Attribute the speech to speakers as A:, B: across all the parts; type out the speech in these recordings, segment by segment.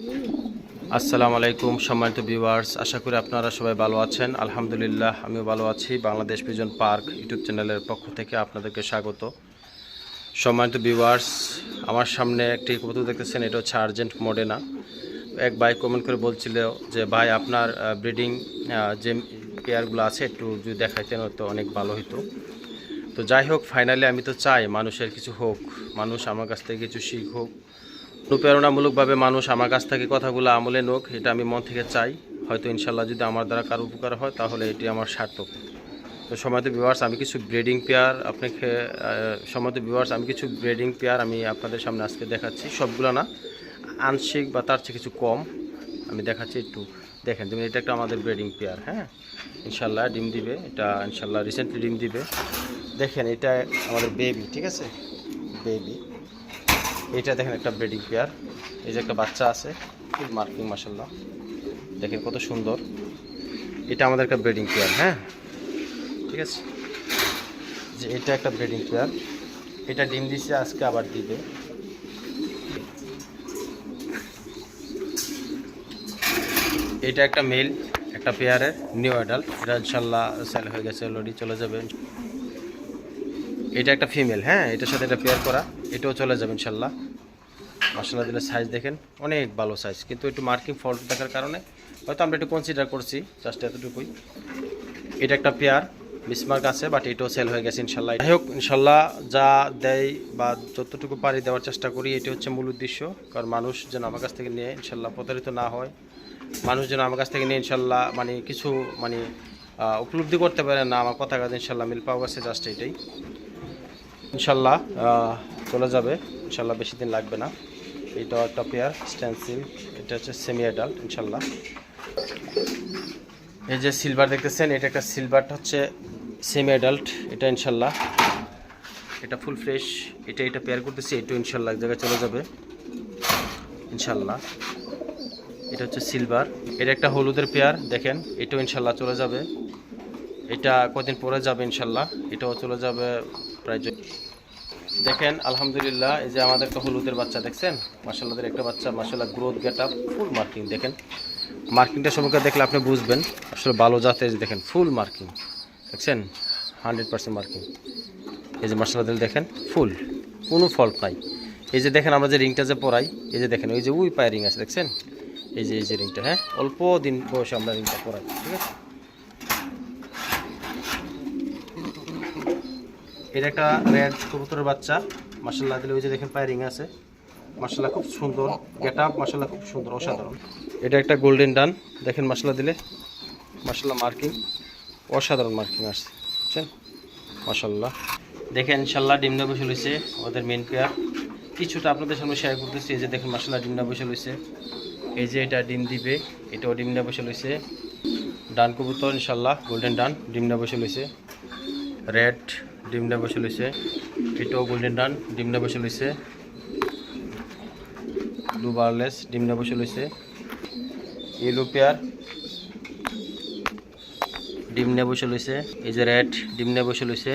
A: আসসালামু আলাইকুম সম্মানিত ভিউয়ার্স, আশা করি আপনারা সবাই ভালো আছেন। আলহামদুলিল্লাহ আমিও ভালো আছি। বাংলাদেশ পিজন পার্ক ইউটিউব চ্যানেলের পক্ষ থেকে আপনাদেরকে স্বাগত। সম্মানিত ভিউয়ার্স, আমার সামনে একটি কবুতর দেখতেছেন, এটা হচ্ছে আর্জেন্ট মডেনা। এক ভাই কমেন্ট করে বলছিল যে ভাই আপনার ব্রিডিং যে পেয়ারগুলো আছে একটু যদি দেখাইতেন হয়তো অনেক ভালো হতো। তো যাই হোক, ফাইনালি আমি তো চাই মানুষের কিছু হোক, মানুষ আমার কাছ থেকে কিছু শিখ হোক, অনুপ্রেরণামূলকভাবে মানুষ আমার কাছ থেকে কথাগুলো আমলে নোক, এটা আমি মন থেকে চাই। হয়তো ইনশাল্লাহ যদি আমার দ্বারা কারো উপকার হয় তাহলে এটি আমার সার্থক। তো সম্মানিত ভিউয়ার্স, আমি কিছু ব্রিডিং পেয়ার আমি আপনাদের সামনে আজকে দেখাচ্ছি। সবগুলো না, আংশিক বা তার চেয়ে কিছু কম আমি দেখাচ্ছি। একটু দেখেন, যেমন এটা একটা আমাদের ব্রিডিং পেয়ার, হ্যাঁ, ইনশাল্লাহ ডিম দিবে। এটা ইনশাল্লাহ রিসেন্টলি ডিম দিবে। দেখেন, এটা আমাদের বেবি, ঠিক আছে, বেবি। এটা দেখেন একটা ব্রিডিং পেয়ার, এই যে একটা বাচ্চা আছে, ফুল মার্কিং, মাশাল্লাহ, দেখেন কত সুন্দর। এটা আমাদের একটা ব্রিডিং পেয়ার, হ্যাঁ, ঠিক আছে, যে এটা একটা ব্রিডিং পেয়ার। এটা ডিম দিছে, আজকে আবার দিবে। এটা একটা মেল, একটা পেয়ারের নিউ অ্যাডাল্ট, এটা ইনশাল্লাহ সেল হয়ে গেছে, অলরেডি চলে যাবে। এটা একটা ফিমেল, হ্যাঁ, এটার সাথে এটা পেয়ার করা, এটাও চলে যাবে ইনশাল্লাহ। মাশাআল্লাহ দিলে সাইজ দেখেন, অনেক ভালো সাইজ, কিন্তু একটু মার্কিং ফল্ট দেখার কারণে হয়তো আমরা একটু কনসিডার করছি, জাস্ট এতটুকুই। এটা একটা পেয়ার মিসমার্ক আছে, বাট এটাও সেল হয়ে গেছে ইনশাল্লাহ। যাই হোক, ইনশাল্লাহ যা দেয় বা যতটুকু পারি দেওয়ার চেষ্টা করি, এটি হচ্ছে মূল উদ্দেশ্য। কারণ মানুষ যেন আমার কাছ থেকে নিয়ে ইনশাল্লাহ প্রতারিত না হয়, মানুষ যেন আমার কাছ থেকে নিয়ে ইনশাল্লাহ কিছু উপলব্ধি করতে পারে না, আমার কথা কাজ ইনশাল্লাহ মিল পাওয়া গেছে, জাস্ট এটাই। ইনশাল্লাহ চলে যাবে ইনশাল্লাহ, বেশি দিন লাগবে না। এটাও একটা পেয়ার স্ট্যান্সিল, এটা হচ্ছে সেমি অ্যাডাল্ট ইনশাল্লাহ। এই যে সিলভার দেখতেছেন, এটা একটা সিলভারটা হচ্ছে সেমি অ্যাডাল্ট, এটা ইনশাল্লাহ, এটা ফুল ফ্রেশ। এটা পেয়ার করতেছি, এটাও ইনশাল্লাহ এক জায়গায় চলে যাবে ইনশাল্লাহ। এটা হচ্ছে সিলভার। এটা একটা হলুদের পেয়ার, দেখেন, এটাও ইনশাল্লাহ চলে যাবে। এটা কদিন পরে যাবে ইনশাল্লাহ, এটাও চলে যাবে প্রায়। দেখেন আলহামদুলিল্লাহ, এই যে আমাদের একটা হলুদের বাচ্চা দেখছেন, মাশাআল্লাহ একটা বাচ্চা, মাশাআল্লাহ গ্রোথ গেট আপ, ফুল মার্কিং। দেখেন মার্কিংটা সম্পর্কে দেখলে আপনি বুঝবেন আসলে ভালো জাতের। দেখেন ফুল মার্কিং, দেখছেন 100% মার্কিং। এই যে মাশাআল্লাহ দেখেন ফুল, কোনো ফল্ট নাই। এই যে দেখেন আমরা যে রিংটা যে পরাই, এই যে দেখেন ওই যে উই পায়ে রিং আছে, দেখছেন, এই যে রিংটা, হ্যাঁ, অল্প দিন বয়সে আমরা রিংটা পরাই, ঠিক আছে। এটা একটা রেড কবুতরের বাচ্চা, মাশাআল্লাহ দিলে ওই যে দেখেন পায়ে রিং আছে, মাশাআল্লাহ খুব সুন্দর গেট আপ, মাশাআল্লাহ খুব সুন্দর, অসাধারণ। এটা একটা গোল্ডেন ডান, দেখেন মাশাআল্লাহ দিলে, মাশাআল্লাহ মার্কিং, অসাধারণ মার্কিং আসছে, বুঝছেন, মাশাআল্লাহ। দেখেন ইনশাআল্লাহ ডিমটা বসে লইছে ওদের মেন পেয়ার। কিছুটা আপনাদের সামনে শেয়ার করতেছি। এই যে দেখেন মাশাআল্লাহ ডিমটা বসে লইছে, এই যে এটা ডিম দিবে, এটাও ডিমটা বসে লইছে। ডান কবুতর ইনশাআল্লাহ গোল্ডেন ডান, ডিমটা বসে লইছে। রেড ডিমটা বসে লইছে, এটাও গোল্ডেন ডান, ডিমটা বসে লইছে। ব্লু বারলেস ডিমটা বসে লইছে। ইয়েলো পেয়ার ডিম নিয়ে বসে লইছে। এই যে রেড ডিম নিয়ে বসে লইছে।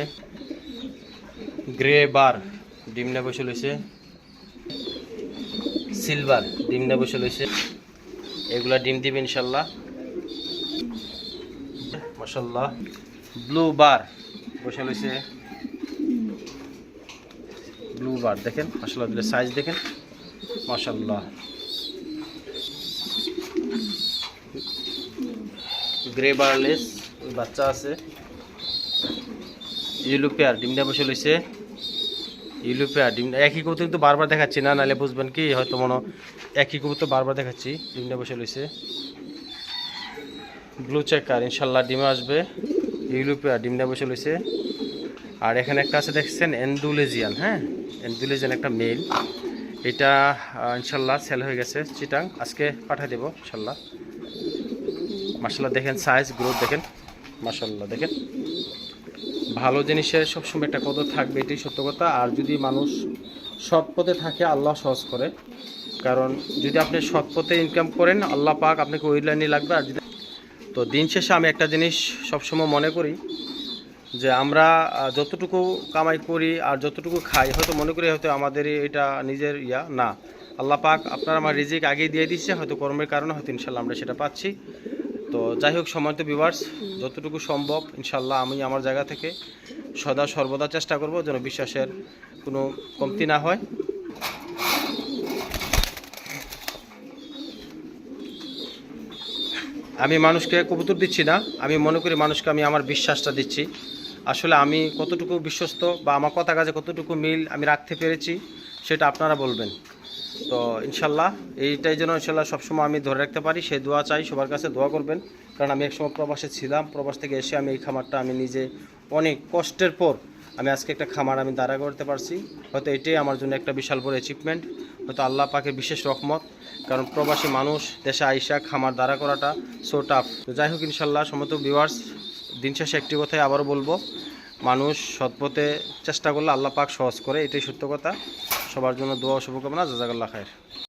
A: গ্রে বার ডিম নিয়ে বসে লইছে। সিলভার ডিম নিয়ে বসে লইছে। এগুলা ডিম দিবে ইনশাল্লাহ, মাশাআল্লাহ। ব্লু বার বসে লইছে, ব্লু বার দেখেন মাশাআল্লাহ দিলে সাইজ দেখেন, মাশাআল্লাহ। গ্রে বারলেস বাচ্চা আছে। ইয়েলো পেয়ার ডিমটা বসে লইছে। ইয়েলো পেয়ার ডিম, একই কবুতর কিন্তু বারবার দেখাচ্ছি না, নাহলে বুঝবেন কি হয়তো মনে একই কবুতর বারবার দেখাচ্ছি। ডিমটা বসে লইছে। ব্লু চেকার ইনশাল্লাহ ডিমে আসবে। ইয়েলো পেয়ার ডিমটা বসে লইছে। আর এখানে একটা আছে দেখছেন এন্ডুলেজিয়ান, হ্যাঁ, এন্ডুলেজিয়ান একটা মেল, এটা ইনশাল্লাহ সেল হয়ে গেছে চিটাং, আজকে পাঠিয়ে দেবো ইনশাল্লাহ। মাশাআল্লাহ দেখেন সাইজ গ্রোথ দেখেন, মাশাআল্লাহ দেখেন। ভালো জিনিসের সবসময় একটা কদর থাকবে, এটাই সত্য কথা। আর যদি মানুষ সৎ পথে থাকে আল্লাহ সহজ করে, কারণ যদি আপনি সৎ পথে ইনকাম করেন আল্লাহ পাক আপনাকে ওই লাইনে লাগবে। আর যদি তো দিন শেষে আমি একটা জিনিস সবসময় মনে করি যে আমরা যতটুকু কামাই করি আর যতটুকু খাই, হয়তো মনে করি হয়তো আমাদের এটা নিজের না, আল্লাহ পাক আপনার আমার রিজিক আগেই দিয়ে দিচ্ছে, হয়তো কর্মের কারণে হয়তো ইনশাল্লাহ আমরা সেটা পাচ্ছি। তো যাই হোক, সম্মানিত ভিউয়ার্স, যতটুকু সম্ভব ইনশাল্লাহ আমি আমার জায়গা থেকে সদা সর্বদা চেষ্টা করব যেন বিশ্বাসের কোনো কমতি না হয়। আমি মানুষকে কবুতর দিচ্ছি না, আমি মনে করি মানুষকে আমি আমার বিশ্বাসটা দিচ্ছি। আসলে আমি কতটুকু বিশ্বস্ত বা আমার কথা কাজে কতটুকু মিল আমি রাখতে পেরেছি সেটা আপনারা বলবেন। তো ইনশাল্লাহ এইটাই যেন ইনশাল্লাহ সবসময় আমি ধরে রাখতে পারি, সেই দোয়া চাই, সবার কাছে দোয়া করবেন। কারণ আমি একসময় প্রবাসে ছিলাম, প্রবাস থেকে এসে আমি এই খামারটা আমি নিজে অনেক কষ্টের পর আমি আজকে একটা খামার আমি দাঁড়া করতে পারছি। হয়তো এটাই আমার জন্য একটা বিশাল বড় অ্যাচিভমেন্ট, হয়তো আল্লাহ পাকের বিশেষ রহমত। কারণ প্রবাসী মানুষ দেশে আইসা খামার দাঁড়া করাটা সো টাফ। তো যাই হোক ইনশাল্লাহ সমস্ত ভিউয়ার্স, দিন শেষে একটি কথাই আবারও বলবো, মানুষ সৎপথে চেষ্টা করলে আল্লাহ পাক সহজ করে, এটাই সত্য কথা। সবার জন্য দোয়া ও শুভকামনা। জাযাকাল্লাহ খায়ের।